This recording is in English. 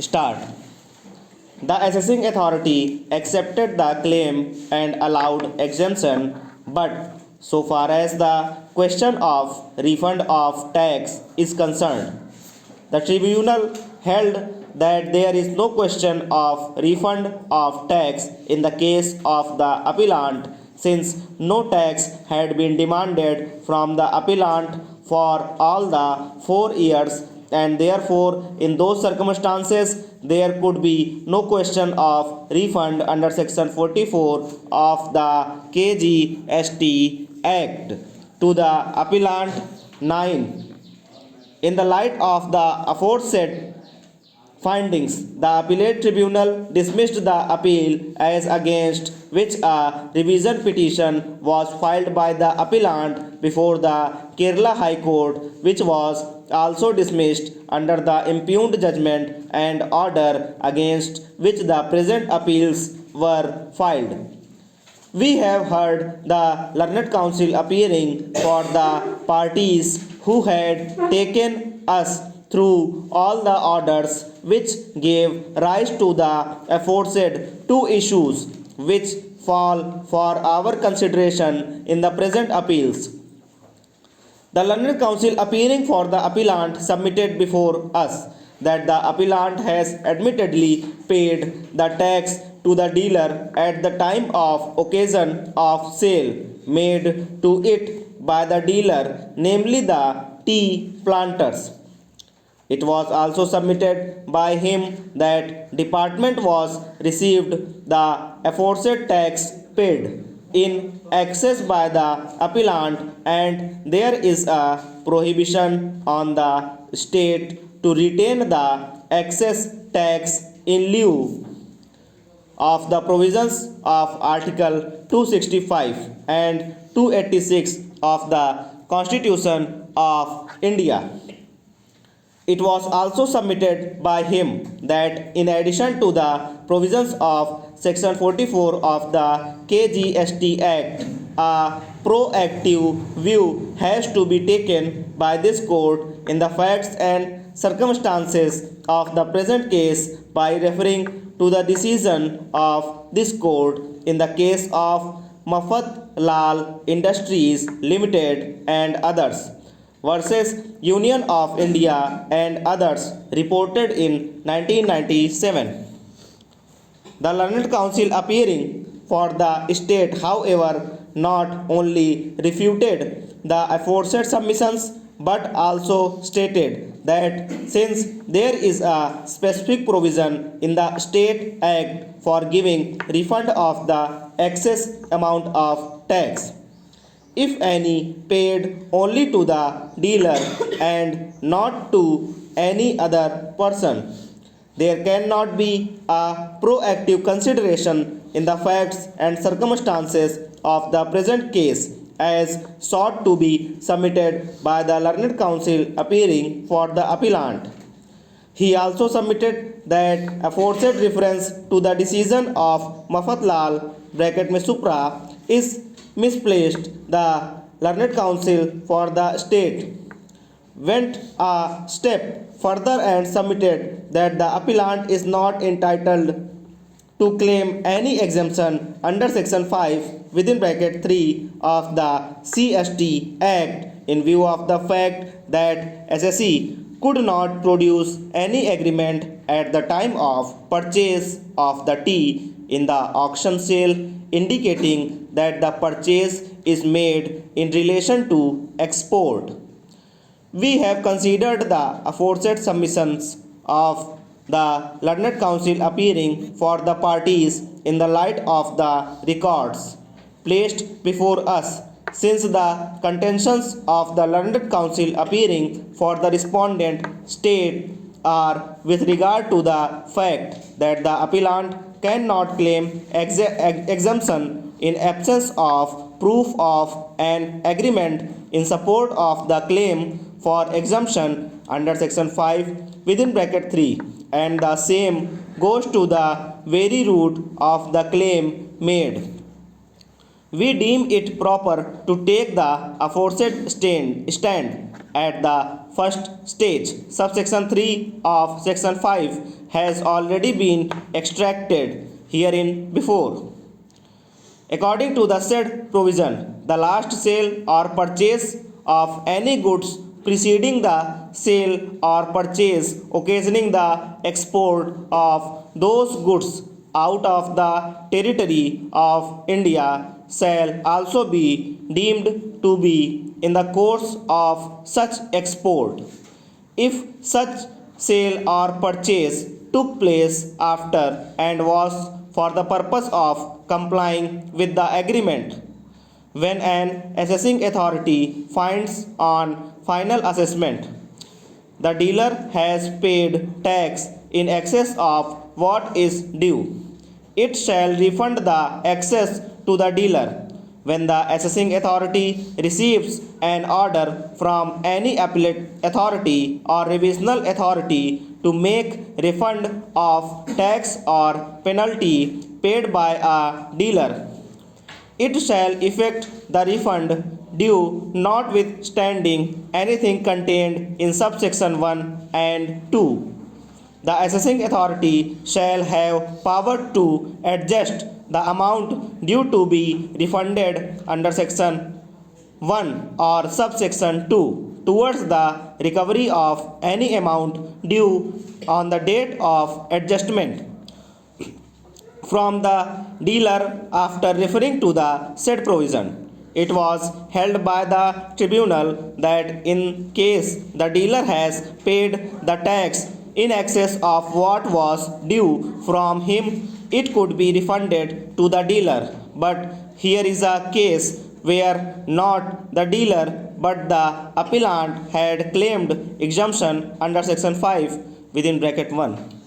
Start. The assessing authority accepted the claim and allowed exemption, but so far as the question of refund of tax is concerned, the tribunal held that there is no question of refund of tax in the case of the appellant, since no tax had been demanded from the appellant for all the 4 years, and therefore in those circumstances there could be no question of refund under section 44 of the KGST Act. To the appellant 9. In the light of the aforesaid findings, the appellate tribunal dismissed the appeal as against which a revision petition was filed by the appellant before the Kerala High Court, which was also dismissed under the impugned judgment and order against which the present appeals were filed. We have heard the learned counsel appearing for the parties who had taken us through all the orders which gave rise to the aforesaid two issues which fall for our consideration in the present appeals. The learned counsel appearing for the appellant submitted before us that the appellant has admittedly paid the tax to the dealer at the time of occasion of sale made to it by the dealer, namely the tea planters. It was also submitted by him that department was received the aforesaid tax paid in excess by the appellant, and there is a prohibition on the state to retain the excess tax in lieu of the provisions of Article 265 and 286 of the Constitution of India. It was also submitted by him that in addition to the provisions of section 44 of the KGST Act, a proactive view has to be taken by this court in the facts and circumstances of the present case by referring to the decision of this court in the case of Mafat Lal Industries Limited and others versus Union of India and others, reported in 1997. The learned counsel appearing for the state, however, not only refuted the aforesaid submissions but also stated that since there is a specific provision in the State Act for giving refund of the excess amount of tax, if any, paid only to the dealer and not to any other person, there cannot be a proactive consideration in the facts and circumstances of the present case as sought to be submitted by the learned counsel appearing for the appellant. He also submitted that aforesaid reference to the decision of Mafatlal bracket में Supra is misplaced. The learned counsel for the state went a step further and submitted that the appellant is not entitled to claim any exemption under section 5 within bracket 3 of the CST Act in view of the fact that SSE could not produce any agreement at the time of purchase of the tea in the auction sale indicating that the purchase is made in relation to export. We have considered the aforesaid submissions of the learned counsel appearing for the parties in the light of the records placed before us, since the contentions of the learned counsel appearing for the respondent state are with regard to the fact that the appellant cannot claim exemption in absence of proof of an agreement in support of the claim for exemption under section 5 within bracket 3, and the same goes to the very root of the claim made. We deem it proper to take the aforesaid stand at the first stage. Subsection 3 of section 5 has already been extracted herein before. According to the said provision, the last sale or purchase of any goods preceding the sale or purchase occasioning the export of those goods out of the territory of India shall also be deemed to be in the course of such export. If such sale or purchase took place after and was for the purpose of complying with the agreement, when an assessing authority finds on final assessment the dealer has paid tax in excess of what is due, it shall refund the excess to the dealer. When the assessing authority receives an order from any appellate authority or revisional authority to make refund of tax or penalty paid by a dealer, it shall effect the refund due notwithstanding anything contained in subsection 1 and 2. The assessing authority shall have power to adjust the amount due to be refunded under section 1 or subsection 2 towards the recovery of any amount due on the date of adjustment from the dealer after referring to the said provision. It was held by the tribunal that in case the dealer has paid the tax in excess of what was due from him, it could be refunded to the dealer. But here is a case where not the dealer but the appellant had claimed exemption under section 5 within bracket 1.